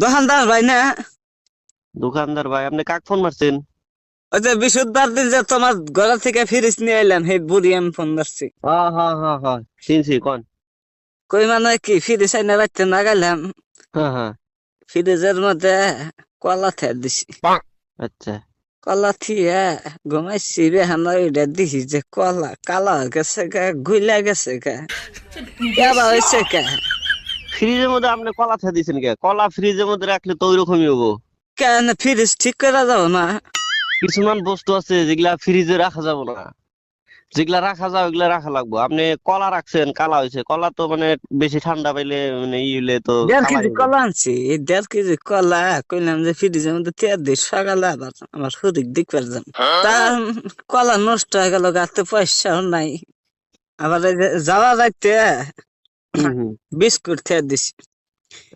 দোকানদার ভাই না? দোকানদার ভাই, আপনি কাক ফোন মারছেন? ওই যে বিশুদ্ধবার দিন যে তোমার ঘর থেকে ফ্রিজ নিয়ে এলাম, সেই বুড়ি আমি ফোন ধরছি। হ্যাঁ হ্যাঁ হ্যাঁ হ্যাঁ, চিনছি, কোন? কই মানে কি ফ্রিজ আইনা রাখতে না গেলাম, হ্যাঁ হ্যাঁ। ফ্রিজের মধ্যে কলা থে দিছি। আচ্ছা। কলা থিয়া ঘুমাইছি রে হানা, ওইটা দিছি যে কলা কালা হয়ে গেছে গা, গুইলা গেছে গা, কেবা হয়েছে কা। ফ্রিজের মধ্যে আপনি কলা ছা দিয়েছেন কে? কলা ফ্রিজের মধ্যে রাখলে তো ওইরকমই হবো। কেন ফ্রিজ ঠিক করা যাবো না? কিছুমান বস্তু আছে যেগুলা ফ্রিজে রাখা যাবে না, যেগুলা রাখা যায় ওগুলা রাখা লাগবো। আপনি কলা রাখছেন, কালা হয়েছে। কলা তো মানে বেশি ঠান্ডা পাইলে মানে ই হইলে তো 1.5 কেজি কালাই হবে। কলা আনছি, এই 1.5 কেজি কলা কইলাম যে ফ্রিজের মধ্যে তেয়ার দিই, সকালে আবার আমার শরীর দিক পারলাম। তা কলা নষ্ট হয়ে গেল, গাতে পয়সাও নাই। আবার এই যে যাওয়া যাইতে হম হম। বিস্কুট খেয়ে দিছি।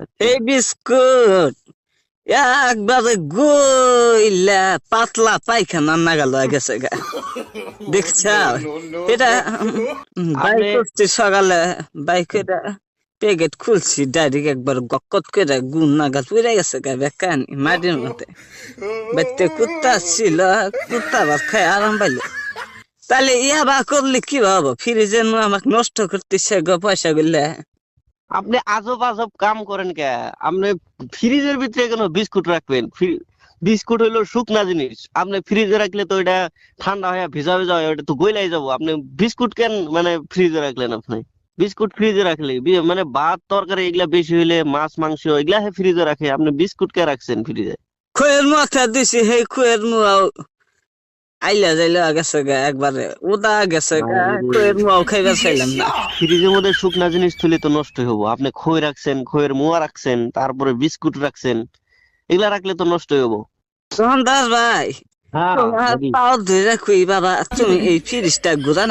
আচ্ছা। এই বিস্কুট একবারে গইলা পাতলা পায়খানা নাগাল হয়ে গেছে গা, দেখছ? এটা বাইক আপনি করছি সকালে, বাইক এটা প্যাকেট খুলছি, ডাইরেক্ট একবার গক্কত করে গুণ নাগাল পুড়ে গেছে গা, বেকানি মাটির মধ্যে। বাইতে কুত্তা ছিল, কুত্তা আবার খাই আরাম পাইলো। তাহলে ইয়া বা করলে কি ভাবো, ফ্রিজের আমাকে নষ্ট করতেছে গো পয়সা গুলা। আপনি আজব আজব কাম করেন কে? আপনি ফ্রিজের ভিতরে কেন বিস্কুট রাখবেন? বিস্কুট হইলো শুকনা জিনিস, আপনি ফ্রিজে রাখলে তো এটা ঠান্ডা হয়ে ভিজা ভিজা হয়, ওটা তো গইলাই যাবো। আপনি বিস্কুট কেন মানে ফ্রিজে রাখলেন? আপনি বিস্কুট ফ্রিজে রাখলে মানে ভাত তরকারি এগুলা বেশি হইলে, মাছ মাংস এগুলা ফ্রিজে রাখে, আপনি বিস্কুট কে রাখছেন ফ্রিজে? খুয়ের মাথা দিছি, সেই খুয়ের মুয়াও আইলা যাইলা গেছে গা, একবারে উদা গেছে গা, খুয়ের মুয়াও খাইবার চাইলাম না। ফ্রিজের মধ্যে শুকনা জিনিস থুলে তো নষ্ট হবো। আপনি খই রাখছেন, খইয়ের মোয়া রাখছেন, তারপরে বিস্কুট রাখছেন, এগুলা রাখলে তো নষ্ট হবো। দোকানদার ভাই, হ্যাঁ তোমার বলি। পাও ধরে খুই বাবা, তুমি এই ফ্রিজটা ঘুরা